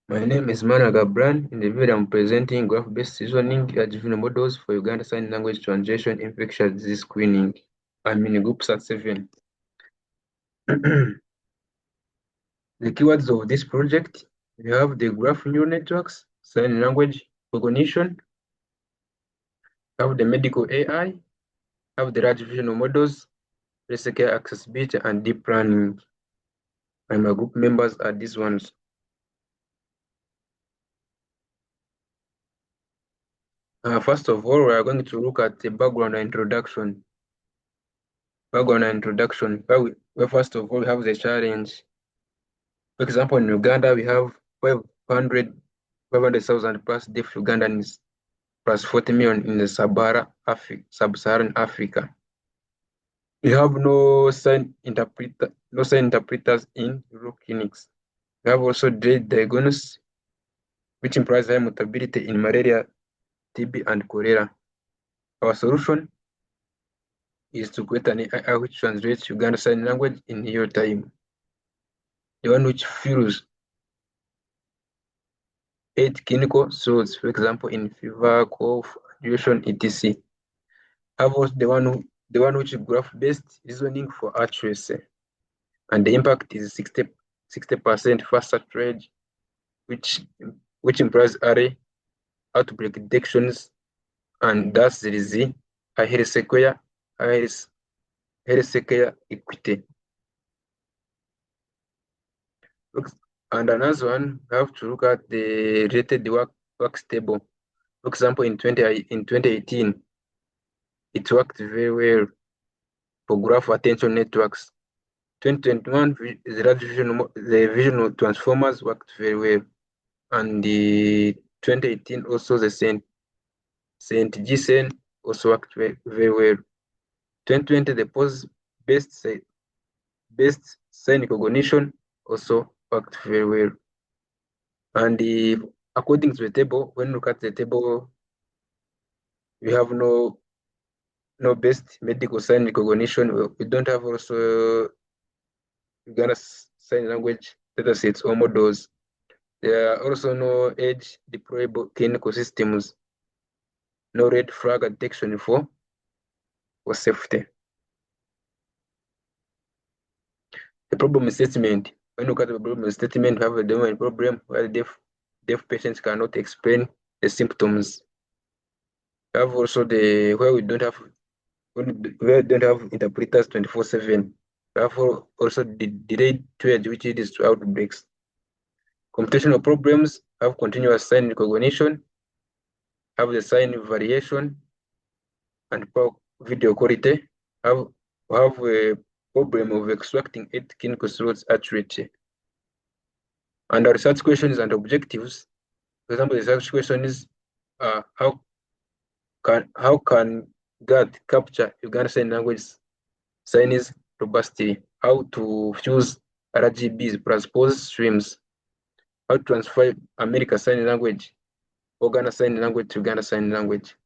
My name is Manuel Gabran. In the video, I'm presenting graph-based reasoning large-vision models for Uganda Sign Language Translation infectious disease screening. I'm in group SAT7. The keywords of this project, we have the graph neural networks, sign language recognition, have the medical AI, have the large vision models, basic accessibility, and deep learning. And my group members are these ones. First of all, we are going to look at the background and introduction. Where first of all, we have the challenge. For example, in Uganda, we have 500,000 plus deaf Ugandans, plus 40 million in the sub-Saharan Africa. We have no sign interpreters in rural clinics. We have also delayed diagnosis, which implies high mortality in malaria, TB, and cholera. Our solution is to create an AI which translates Uganda Sign Language in real time. The one which fills 8 clinical slots, for example, in fever, cough, duration, etc. Have also the one which is graph-based reasoning for accuracy, and the impact is 60% faster trade, which implies early outbreak detections, and thus there is a healthcare equity. And another one, we have to look at the related works table. For example, in 2018, it worked very well for graph attention networks. 2021, the visual transformers worked very well. And the 2018 also the Saint GSEN also worked very well. 2020, the pose-based sign recognition also worked very well. And according to the table, when you look at the table, we have no best medical sign recognition. We don't have also Uganda Sign Language datasets or models. There are also no edge deployable clinical systems, no red flag detection for safety. The problem statement. When you look at the problem statement, we have a domain problem where deaf patients cannot explain the symptoms. We have also where we don't have interpreters 24/7. We have also the delayed triage, which leads to outbreaks. Computational problems have continuous sign recognition, have the sign variation, and poor video quality. Have a problem of extracting 8 clinical slots accurately. And our research questions and objectives. For example, the research question is how can GAD capture Uganda Sign Language signs robustly? How to fuse RGBs plus pose streams? How to transfer American Sign Language, Uganda Sign Language to Uganda Sign Language?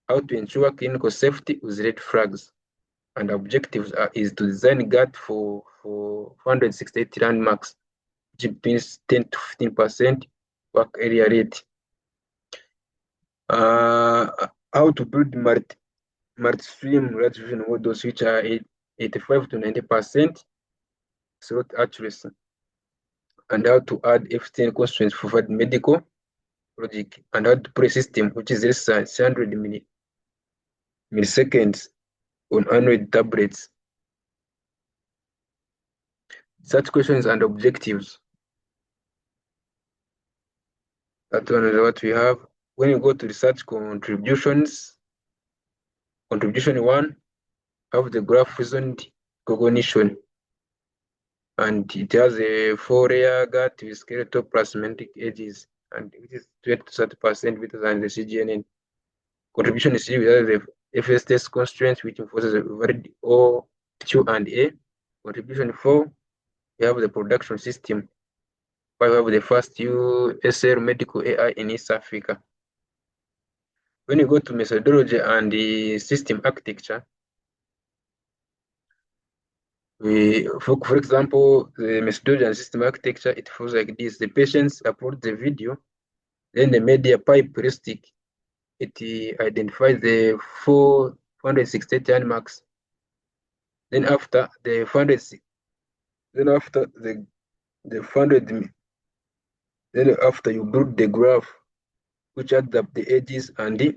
How to ensure clinical safety with red flags? And objectives is to design GAD for 468 landmarks, which means 10 to 15% work area rate. How to build multi-stream large vision models which are 85 to 90% slot accuracy, and how to add F10 constraints for medical logic, and how to play system which is less than 600 milliseconds on Android tablets. Such questions and objectives. That one is what we have. When you go to research contributions, contribution 1, have the graph reasoned cognition, and it has a 4-layer GAT with skeletal plus semantic edges, and it is 20 to 30% better than the CGNN. Contribution 3, we have the FS test constraints, which enforces a valid O, Q, and A. Contribution 4, we have the production system. We have the first USL medical AI in East Africa. When you go to methodology and the system architecture, For example, the methodology and system architecture, it flows like this. The patients upload the video, then the media pipe heuristic, it identifies the 468 landmarks. Then after the 400, then after the 400, then after you build the graph, which adds up the edges and the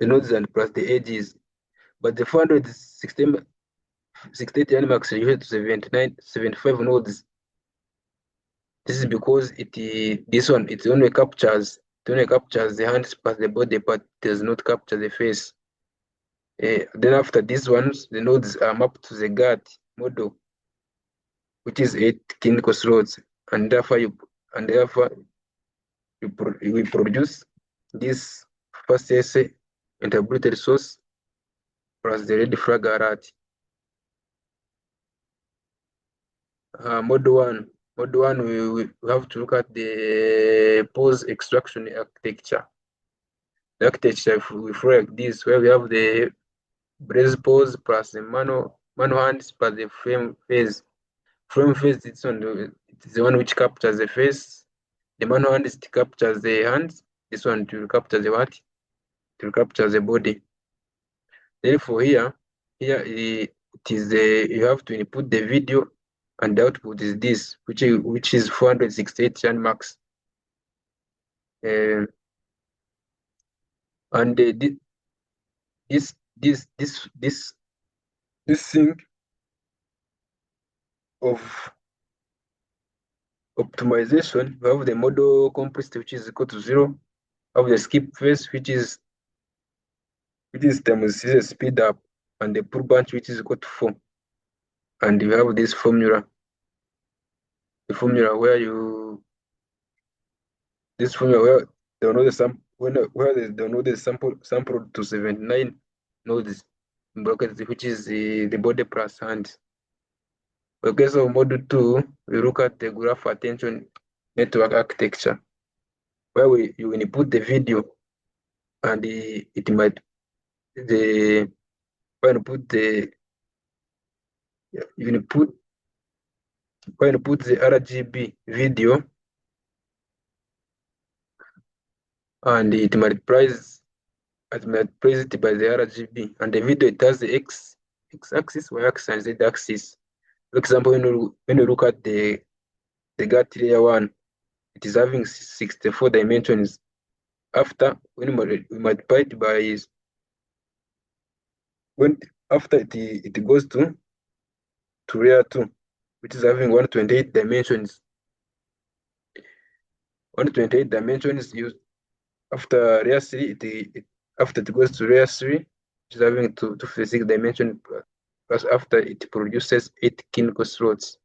nodes and plus the edges. But the 468 landmarks reduced to 75 nodes. This is because this one only captures the hands but the body part does not capture the face. Then after these ones, the nodes are mapped to the GATT model, which is 8 clinical slots, and therefore we produce this first essay interpreted source plus the red flag alert. Mode 1, we have to look at the pose extraction architecture. The architecture we flow like this, where we have the brace pose plus the manual hands plus the frame phase. Frame phase, it's the one which captures the face. The manual hand captures the hands. This one will capture the what? It will capture the body. Therefore, here it is you have to input the video, and the output is this, which is 468 landmarks. And this thing of optimization, we have the model complexity, which is equal to 0. We have the skip phase, which is times speed up, and the pull bunch, which is equal to 4. And you have this formula. The formula where they know the sample where they know the sample to 79 nodes in brackets, which is the body plus hand. In case of module 2, we look at the graph attention network architecture, where you input the video, and it might when you put the RGB video, and it multiplies it by the RGB, and the video, it has the x-axis, y-axis, and z-axis. For example, when you look at the GATT layer 1, it is having 64 dimensions. After when we multiply it by it goes to layer 2, which is having 128 dimensions. 128 dimensions used after layer 3. After it goes to layer 3, which is having 256 dimensions, plus after it produces 8 clinical slots.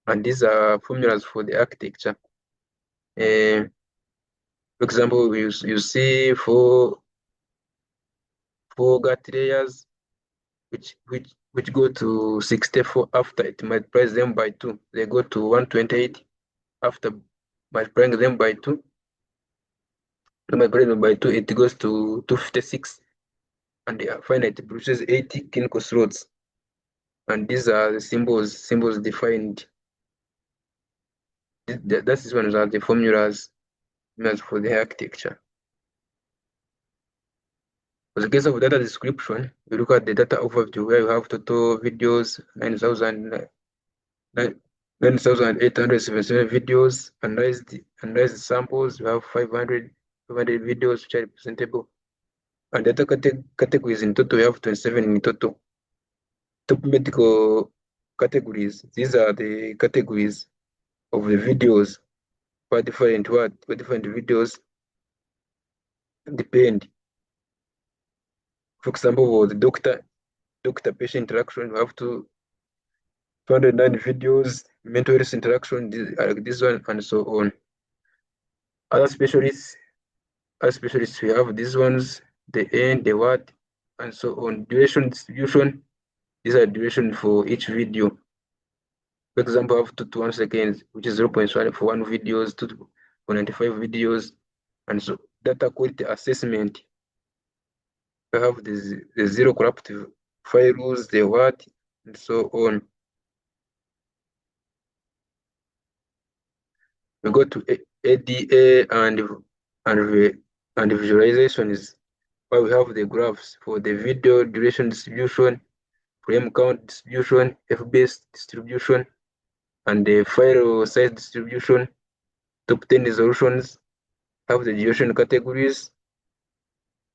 And these are formulas for the architecture. For example, you see four GATT layers, which go to 64 after it multiplies them by 2. They go to 128 after multiplying them by 2. Multiplying them by 2, it goes to 256, and finally it produces 80 clinical slots. And these are the symbols defined. These ones are the formulas for the architecture. For the case of data description, we look at the data overview, where you have total videos 9,877 videos, analyze the samples. You have 500 videos which are representable, and data categories in total, you have 27 in total. Top medical categories, these are the categories of the videos. For different videos depend. For example, the doctor-patient interaction, we have 209 videos. Mental health interaction, this one, and so on. Other specialists, we have these ones, the end, the what, and so on. Duration distribution, these are duration for each video. For example, I have 2 to 1 seconds, which is 0.1 for 1 videos, 2 to 95 videos, and so data quality assessment. We have the zero corruptive file rules, the what, and so on. We go to ADA and visualizations, where we have the graphs for the video duration distribution, frame count distribution, FPS distribution, and the file size distribution, top 10 resolutions, have the duration categories,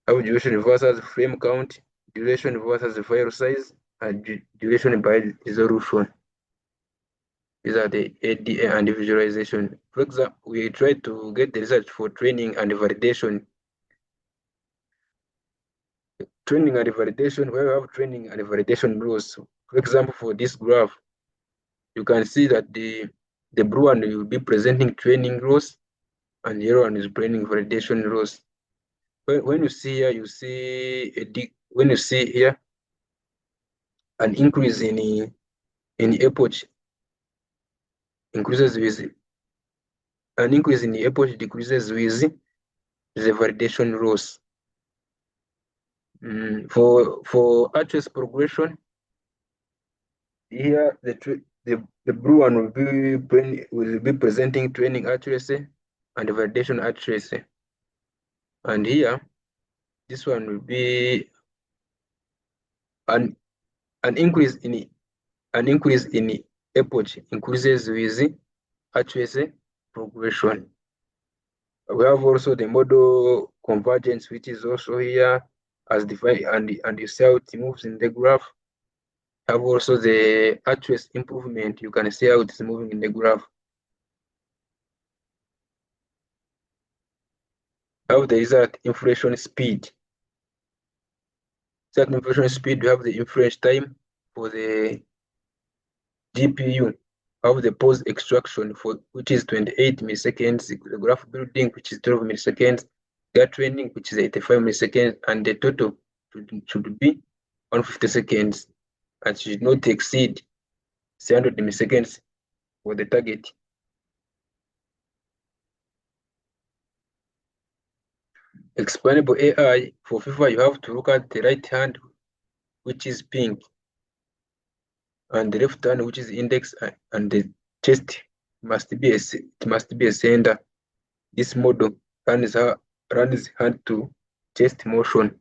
have duration versus frame count, duration versus file size, and duration by resolution. These are the ADA and visualization. For example, we try to get the results for training and validation. Training and validation, where we have training and validation rules. For example, for this graph, you can see that the blue one will be presenting training rules, and the yellow one is presenting validation rules. When you see here, you see when you see here an increase in epoch increases with an increase in the epoch decreases with the validation rules. For accuracy progression, here the blue one will be presenting training accuracy and validation accuracy, and here this one will be an increase in epoch increases with accuracy progression. We have also the model convergence, which is also here as defined, and you see how it moves in the graph. Have also the accuracy improvement. You can see how it is moving in the graph. Have the result inflation speed. Result inflation speed, we have the inference time for the GPU. Have the pause extraction for which is 28 milliseconds, the graph building which is 12 milliseconds, GAT training which is 85 milliseconds, and the total should be 150 seconds and should not exceed 300 milliseconds for the target. Explainable AI, for FIFA, you have to look at the right hand, which is pink, and the left hand, which is index, and the chest must be a center. This model runs hand to chest motion.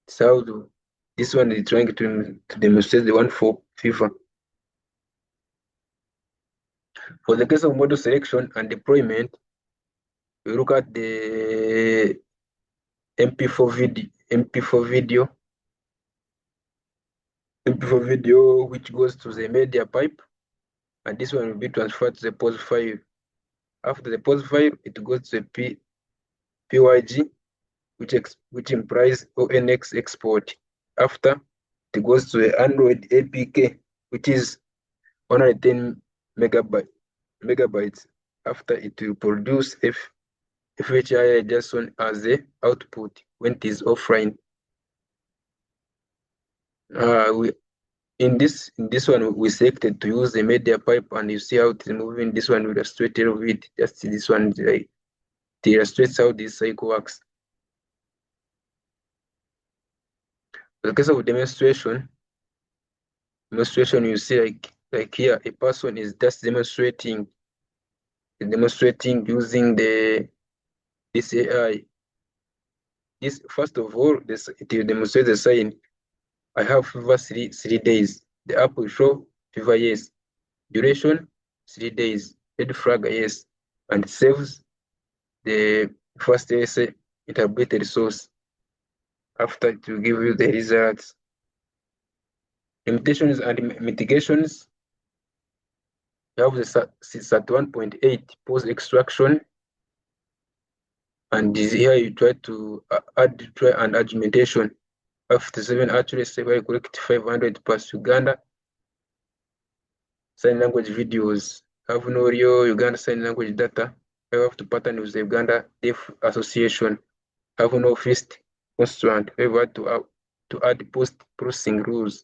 So this one is trying to demonstrate the one for FIFA. For the case of model selection and deployment, we look at the MP4 video, which goes to the media pipe, and this one will be transferred to the pose file. After the pose file, it goes to the PYG, which implies ONX export. After, it goes to the Android APK, which is 110 megabytes. After, it will produce FHI JSON as the output when it is offline. In this one, we selected to use the media pipe, and you see how it is moving. This one will illustrate a little bit. Just this one, it illustrates how this cycle works. In the case of demonstration, you see like here, a person is just demonstrating using this AI. This, first of all, it will demonstrate the sign. I have fever 3 days. The app will show fever, yes. Duration 3 days. Red flag, yes. And it saves the first essay interpreted source. After, it will give you the results. Limitations and mitigations. You have the SAT1.8 pose extraction, and here you try to add argumentation. 57 accuracy, where you collect 500 plus Uganda sign language videos. Have no real Uganda sign language data. I have to partner with the Uganda Deaf Association. Have no first constituent. We have to add post-processing rules.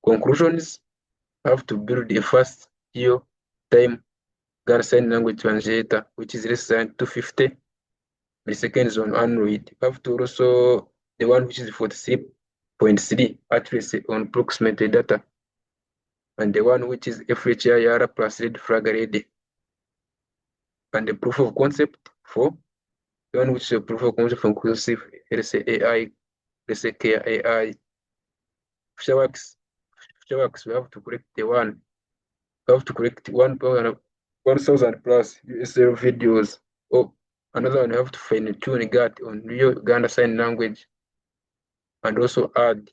Conclusions, have to build a fast real-time Uganda sign language translator, which is less than 250 milliseconds on Android. You have to also the one which is 43.3 accuracy on proximate data. and the one which is FHIR plus red flag ready. And the proof of concept for the one which is a proof of concept for inclusive, let's say AI, let's say care AI. FutureWorks, we have to collect the one. We have to collect 1,000 plus USL videos. Oh, another one, you have to fine tune that on real Uganda Sign Language, and also add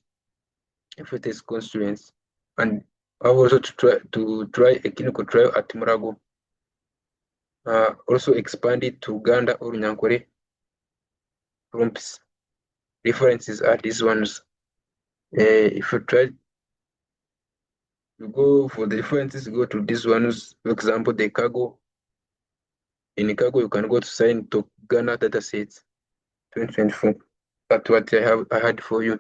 if it is constraints. And I've also to try a clinical trial at Murago. Also expand it to Uganda or Nyankore prompts. References are these ones. If you try to go for the references, go to these ones. For example, the cargo. In cargo, you can go to sign to Ghana datasets 2024. That's what I had for you.